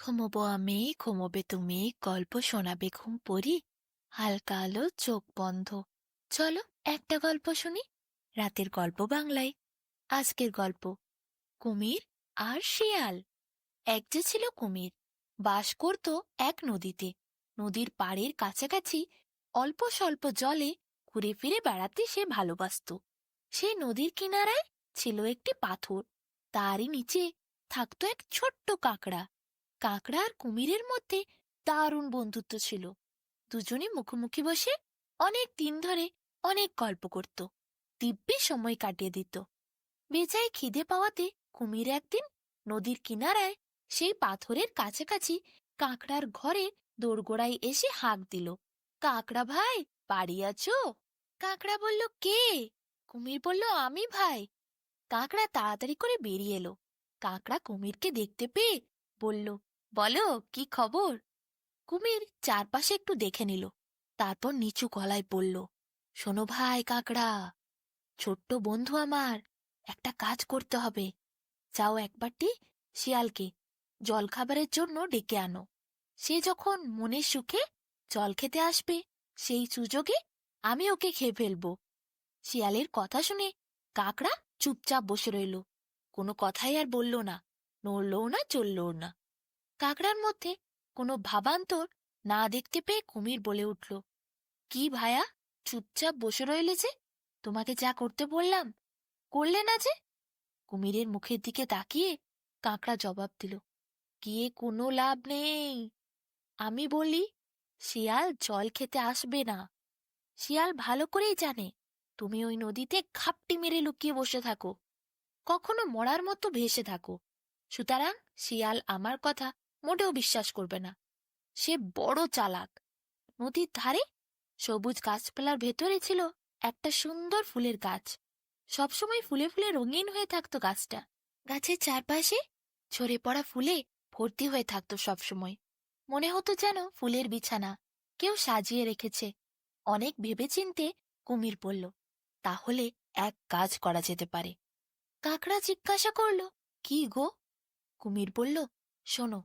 ঘুমোবো আমি, ঘুমোবে তুমি, গল্প শোনাবে ঘুম পড়ি, হালকা আলো চোখ বন্ধ। চলো একটা গল্প শুনি, রাতের গল্প বাংলায়। আজকের গল্প, কুমির আর শিয়াল। এক যে ছিল কুমির, বাস করত এক নদীতে। নদীর পাড়ের কাছাকাছি অল্প স্বল্প জলে ঘুরে ফিরে বেড়াতে সে ভালোবাসত। সেই নদীর কিনারায় ছিল একটি পাথর, তারই নিচে থাকতো এক ছোট্ট কাকড়া। কাকড়া আর কুমিরের মধ্যে দারুণ বন্ধুত্ব ছিল। দুজনে মুখোমুখি বসে অনেক দিন ধরে অনেক গল্প করত, দিব্যি সময় কাটিয়ে দিত। বেজায় খিদে পাওয়াতে কুমির একদিন নদীর কিনারায় সেই পাথরের কাছাকাছি কাকড়ার ঘরে দোরগোড়ায় এসে হাঁক দিল, কাকড়া ভাই, বাড়ি আছো? কাকড়া বলল, কে? কুমির বলল, আমি ভাই। কাকড়া তাড়াতাড়ি করে বেরিয়ে এলো। কাকড়া কুমিরকে দেখতে পেয়ে বলল, বলো কি খবর? কুমির চারপাশে একটু দেখে নিল, তারপর নিচু গলায় বলল, শোনো ভাই কাকড়া, ছোট্ট বন্ধু আমার, একটা কাজ করতে হবে। যাও একবারটি শিয়ালকে জলখাবারের জন্য ডেকে আনো। সে যখন মনের সুখে জল খেতে আসবে, সেই সুযোগে আমি ওকে খেয়ে ফেলব। শিয়ালের কথা শুনে কাকড়া চুপচাপ বসে রইল, কোনো কথাই আর বলল না, নড়লও না চললও না। কাকড়ার মধ্যে কোনো ভাবান্তর না দেখতে পেয়ে কুমির বলে উঠল, কি ভায়া, চুপচাপ বসে রইলে যে? তোমাকে যা করতে বললাম করলে না যে? কুমিরের মুখের দিকে তাকিয়ে কাকড়া জবাব দিল, গিয়ে কোনো লাভ নেই। আমি বলি শিয়াল জল খেতে আসবে না। শিয়াল ভালো করেই জানে তুমি ওই নদীতে ঘাপটি মেরে লুকিয়ে বসে থাকো, কখনো মরার মতো ভেসে থাকো। সুতরাং শিয়াল আমার কথা মোটেও বিশ্বাস করবে না। সে বড় চালাক। নদীর ধারে সবুজ গাছপালার ভেতরে ছিল একটা সুন্দর ফুলের গাছ। সবসময় ফুলে ফুলে রঙিন হয়ে থাকতো গাছটা। গাছের চারপাশে ঝরে পড়া ফুলে ভর্তি হয়ে থাকতো সবসময়। মনে হতো যেন ফুলের বিছানা কেউ সাজিয়ে রেখেছে। অনেক ভেবেচিন্তে কুমির বলল, তাহলে এক কাজ করা যেতে পারে। কাকড়া জিজ্ঞাসা করল, কি গো? কুমির বলল, শোনো,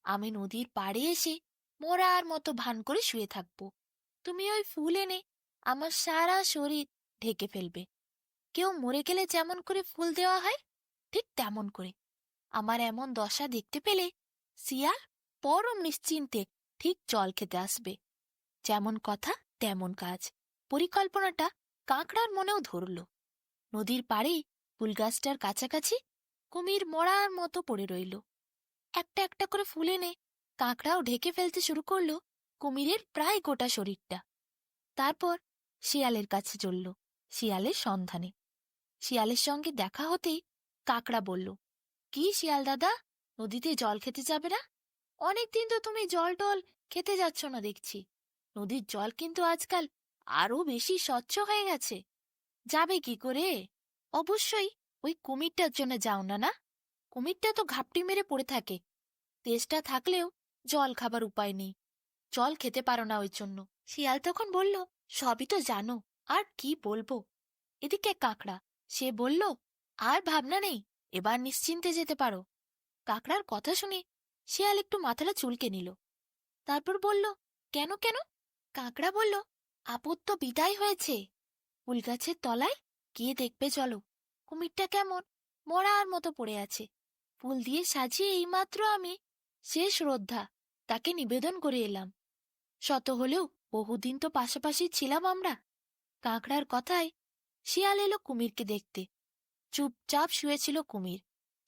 আমি নদীর পাড়ে এসে মরার মতো ভান করে শুয়ে থাকব। তুমি ওই ফুল এনে আমার সারা শরীর ঢেকে ফেলবে। কেউ মরে গেলে যেমন করে ফুল দেওয়া হয়, ঠিক তেমন করে। আমার এমন দশা দেখতে পেলে শিয়াল পরম নিশ্চিন্তে ঠিক জল খেতে আসবে। যেমন কথা তেমন কাজ। পরিকল্পনাটা কাকড়ার মনেও ধরল। নদীর পাড়ে ফুলগাছটার কাছাকাছি কুমির মরার মতো পড়ে রইল। একটা একটা করে ফুল এনে কাকড়াও ঢেকে ফেলতে শুরু করল কুমিরের প্রায় গোটা শরীরটা। তারপর শিয়ালের কাছে চলল শিয়ালের সন্ধানে। শিয়ালের সঙ্গে দেখা হতেই কাকড়া বলল, কি শিয়াল দাদা, নদীতে জল খেতে যাবে না? অনেকদিন তো তুমি জল টল খেতে যাচ্ছ না দেখছি। নদীর জল কিন্তু আজকাল আরো বেশি স্বচ্ছ হয়ে গেছে। যাবে কি করে? অবশ্যই ওই কুমিরটার জন্য যাও না। না, কুমিরটা তো ঘাপটি মেরে পড়ে থাকে। তেষ্টা থাকলেও জল খাবার উপায় নেই, জল খেতে পারো না ওই জন্য। শিয়াল তখন বলল, সবই তো জানো, আর কি বলবো। এদিকে কাকড়া, সে বলল, আর ভাবনা নেই, এবার নিশ্চিন্তে যেতে পারো। কাকড়ার কথা শুনে শিয়াল একটু মাথাটা চুলকে নিল। তারপর বলল, কেন কেন? কাকড়া বলল, আপদ তো বিদায় হয়েছে। ফুলগাছের তলায় গিয়ে দেখবে চলো, কুমিরটা কেমন মরার মতো পড়ে আছে। ফুল দিয়ে সাজিয়ে এইমাত্র আমি শেষ শ্রদ্ধা তাকে নিবেদন করে এলাম। শত হলেও বহুদিন তো পাশাপাশি ছিলাম আমরা। কাকড়ার কথায় শিয়াল এলো কুমিরকে দেখতে। চুপচাপ শুয়েছিল কুমির,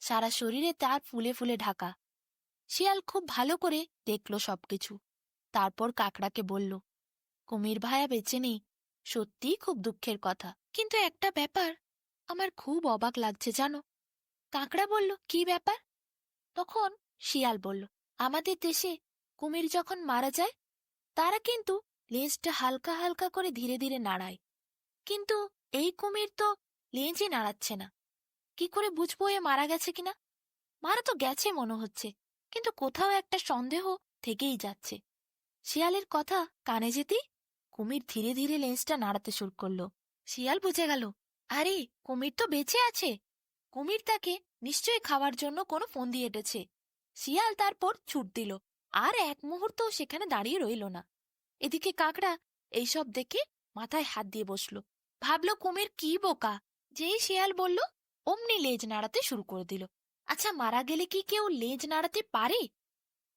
সারা শরীরে তার ফুলে ফুলে ঢাকা। শিয়াল খুব ভালো করে দেখল সবকিছু। তারপর কাকড়াকে বলল, কুমির ভায়া বেঁচে নেই, সত্যিই খুব দুঃখের কথা। কিন্তু একটা ব্যাপার আমার খুব অবাক লাগছে জানো। কাকড়া বলল, কি ব্যাপার? তখন শিয়াল বলল, আমাদের দেশে কুমির যখন মারা যায়, তারা কিন্তু লেজটা হালকা হালকা করে ধীরে ধীরে নাড়ায়। কিন্তু এই কুমির তো লেজই নাড়াচ্ছে না। কি করে বুঝবো এ মারা গেছে কিনা? মারা তো গেছে মনে হচ্ছে, কিন্তু কোথাও একটা সন্দেহ থেকেই যাচ্ছে। শিয়ালের কথা কানে যেতেই কুমির ধীরে ধীরে লেজটা নাড়াতে শুরু করল। শিয়াল বুঝে গেল, আরে কুমির তো বেঁচে আছে। কুমির তাকে নিশ্চয়ই খাওয়ার জন্য কোনো ফন্দি এঁটেছে। শিয়াল তারপর ছুট দিল, আর এক মুহূর্ত সেখানে দাঁড়িয়ে রইল না। এদিকে কাকড়া এইসব দেখে মাথায় হাত দিয়ে বসলো, ভাবলো কুমির কি বোকা, যেই শিয়াল বলল অমনি লেজ নাড়াতে শুরু করে দিল। আচ্ছা, মারা গেলে কি কেউ লেজ নাড়াতে পারে?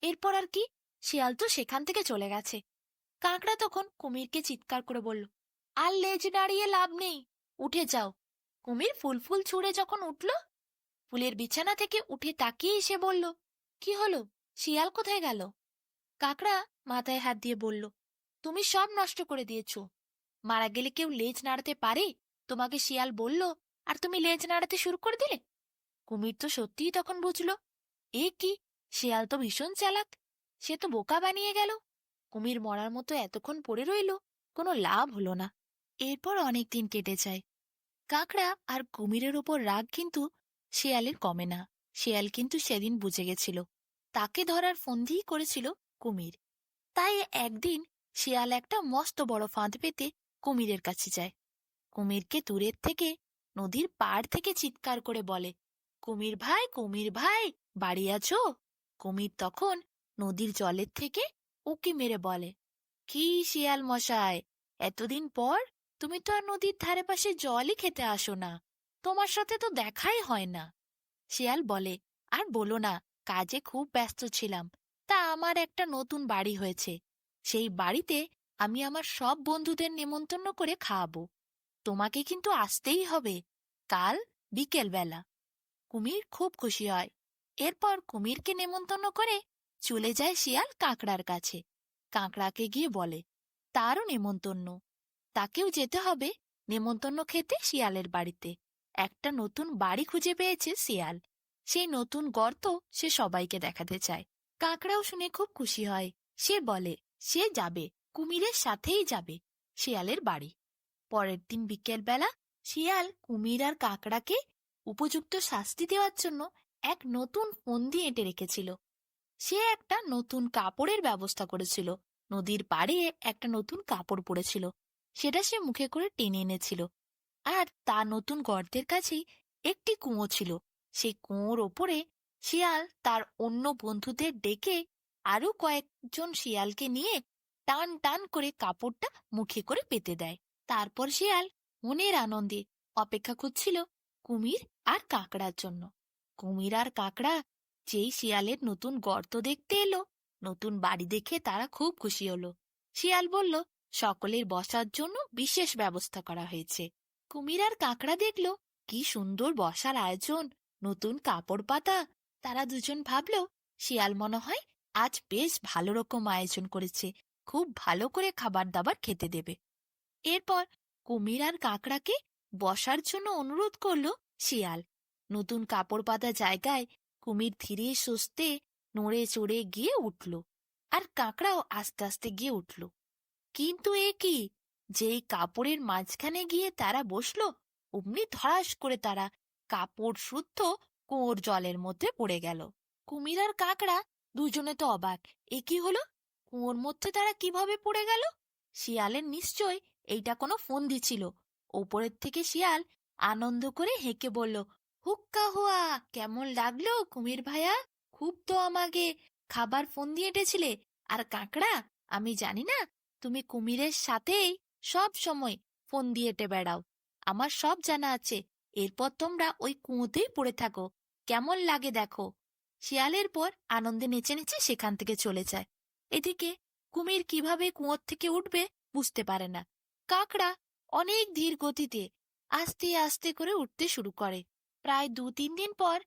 এরপর আর কি, শিয়াল তো সেখান থেকে চলে গেছে। কাকড়া তখন কুমিরকে চিৎকার করে বলল, আর লেজ নাড়িয়ে লাভ নেই, উঠে যাও। কুমির ফুল ফুল ছুঁড়ে যখন উঠল, ফুলের বিছানা থেকে উঠে তাকিয়ে এসে বলল, কি হলো, শিয়াল কোথায় গেল? কাকড়া মাথায় হাত দিয়ে বলল, তুমি সব নষ্ট করে দিয়েছো। মারা গেলে কেউ লেজ নাড়াতে পারে, তোমাকে শিয়াল বলল, আর তুমি লেজ নাড়াতে শুরু করে দিলে। কুমির তো সত্যিই তখন বুঝলো, এ কি, শিয়াল তো ভীষণ চালাক, সে তো বোকা বানিয়ে গেল। কুমির মরার মতো এতক্ষণ পড়ে রইল, কোনো লাভ হলো না। এরপর অনেক দিন কেটে যায়। কাকড়া আর কুমিরের ওপর রাগ কিন্তু শিয়ালের কমে না। শিয়াল কিন্তু সেদিন বুঝে গেছিল, তাকে ধরার ফন্দিই করেছিল কুমির। তাই একদিন শিয়াল একটা মস্ত বড় ফাঁদ পেতে কুমিরের কাছে যায়। কুমিরকে দূরের থেকে নদীর পাড় থেকে চিৎকার করে বলে, কুমির ভাই, কুমির ভাই, বাড়ি আছো? কুমির তখন নদীর জলের থেকে উঁকি মেরে বলে, কি শিয়াল মশাই, এতদিন পর? তুমি তো আর নদীর ধারে পাশে জলই খেতে আসো না, তোমার সাথে তো দেখাই হয় না। শিয়াল বলে, আর বলো না, কাজে খুব ব্যস্ত ছিলাম। তা আমার একটা নতুন বাড়ি হয়েছে, সেই বাড়িতে আমি আমার সব বন্ধুদের নেমন্তন্ন করে খাওয়াবো। তোমাকে কিন্তু আসতেই হবে, কাল বিকেল বেলা। কুমির খুব খুশি হয়। এরপর কুমিরকে নেমন্তন্ন করে চলে যায় শিয়াল কাঁকড়ার কাছে। কাঁকড়াকে গিয়ে বলে, তারও নেমন্তন্ন, তাকেও যেতে হবে নেমন্তন্ন খেতে শিয়ালের বাড়িতে। একটা নতুন বাড়ি খুঁজে পেয়েছে শিয়াল, সেই নতুন গর্ত সে সবাইকে দেখাতে চায়। কাঁকড়াও শুনে খুব খুশি হয়। সে বলে সে যাবে, কুমিরের সাথেই যাবে শিয়ালের বাড়ি। পরের দিন বিকেল বেলা শিয়াল কুমির আর কাঁকড়াকে উপযুক্ত শাস্তি দেওয়ার জন্য এক নতুন ফন্দি এঁটে রেখেছিল। সে একটা নতুন কাপড়ের ব্যবস্থা করেছিল। নদীর পাড়ে একটা নতুন কাপড় পরেছিল, সেটা সে মুখে করে টেনে এনেছিল। আর তার নতুন গর্তের কাছেই একটি কুঁয়ো ছিল। সেই কুঁয়োর ওপরে শিয়াল তার অন্য বন্ধুদের ডেকে আরো কয়েকজন শিয়ালকে নিয়ে টান টান করে কাপড়টা মুখে করে পেতে দেয়। তারপর শিয়াল মনের আনন্দে অপেক্ষা করছিল কুমির আর কাঁকড়ার জন্য। কুমির আর কাঁকড়া যেই শিয়ালের নতুন গর্ত দেখতে এলো, নতুন বাড়ি দেখে তারা খুব খুশি হলো। শিয়াল বলল, সকলের বসার জন্য বিশেষ ব্যবস্থা করা হয়েছে। কুমির আর কাঁকড়া দেখল কি সুন্দর বসার আয়োজন, নতুন কাপড় পাতা। তারা দুজন ভাবল, শিয়াল মনে হয় আজ বেশ ভালো রকম আয়োজন করেছে, খুব ভালো করে খাবার দাবার খেতে দেবে। এরপর কুমির আর কাঁকড়াকে বসার জন্য অনুরোধ করল শিয়াল। নতুন কাপড় পাতা জায়গায় কুমির ধীরে সুস্থে নড়ে চড়ে গিয়ে উঠল, আর কাঁকড়াও আস্তে আস্তে গিয়ে উঠল। কিন্তু এ কি, যেই কাপড়ের মাঝখানে গিয়ে তারা বসলো, অমনি ধড়াস করে তারা কাপড় শুদ্ধ কুয়োর জলের মধ্যে পড়ে গেল। কুমির আর কাঁকড়া দুজনে তো অবাক, এ কি হলো, কুয়োর মধ্যে তারা কিভাবে পড়ে গেল? শিয়ালের নিশ্চয় এইটা কোনো ফন্দি ছিল। ওপরের থেকে শিয়াল আনন্দ করে হেঁকে বলল, হুক্কা হুয়া, কেমন লাগলো কুমির ভাইয়া? খুব তো আমাকে খাবার ফন্দি এঁটেছিলে। আর কাঁকড়া, আমি জানি না তুমি কুমিরের সাথেই সব সময় ফন্দি এঁটে বেড়াও, আমার সব জানা আছে। এরপর তোমরা ওই কুয়োতেই পড়ে থাকো, কেমন লাগে দেখো। শিয়ালের পর আনন্দে নেচে নেচে সেখান থেকে চলে যায়। এদিকে কুমির কিভাবে কুয়োর থেকে উঠবে বুঝতে পারে না। কাঁকড়া অনেক ধীর গতিতে আস্তে আস্তে করে উঠতে শুরু করে। প্রায় 2-3 দিন পর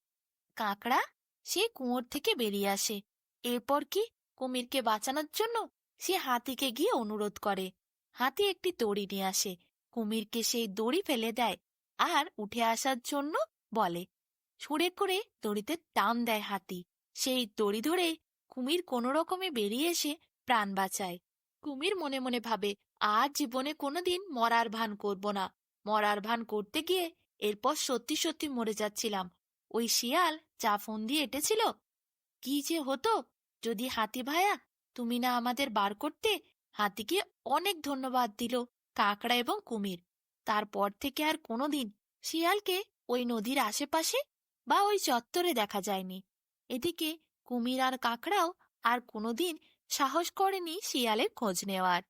কাঁকড়া সে কুয়োর থেকে বেরিয়ে আসে। এরপর কি, কুমিরকে বাঁচানোর জন্য সে হাতিকে গিয়ে অনুরোধ করে। হাতি একটি দড়ি নিয়ে আসে, কুমিরকে সেই দড়ি ফেলে দেয় আর উঠে আসার জন্য বলে। ছুঁড়ে করে দড়িতে টান দেয় হাতি। সেই দড়ি ধরে কুমির কোনো রকমে বেরিয়ে এসে প্রাণ বাঁচায়। কুমির মনে মনে ভাবে, আর জীবনে কোনোদিন মরার ভান করব না। মরার ভান করতে গিয়ে এরপর সত্যি সত্যি মরে যাচ্ছিলাম। ওই শিয়াল যা ফন্দি এঁটেছিল, কি যে হতো যদি হাতি ভায়া তুমি না আমাদের বার করতে। হাতিকে অনেক ধন্যবাদ দিল কাঁকড়া এবং কুমির। তারপর থেকে আর কোনোদিন শিয়ালকে ওই নদীর আশেপাশে বা ওই চত্বরে দেখা যায়নি। এদিকে কুমির আর কাকড়াও আর কোনোদিন সাহস করেনি শিয়ালের খোঁজ নেওয়ার।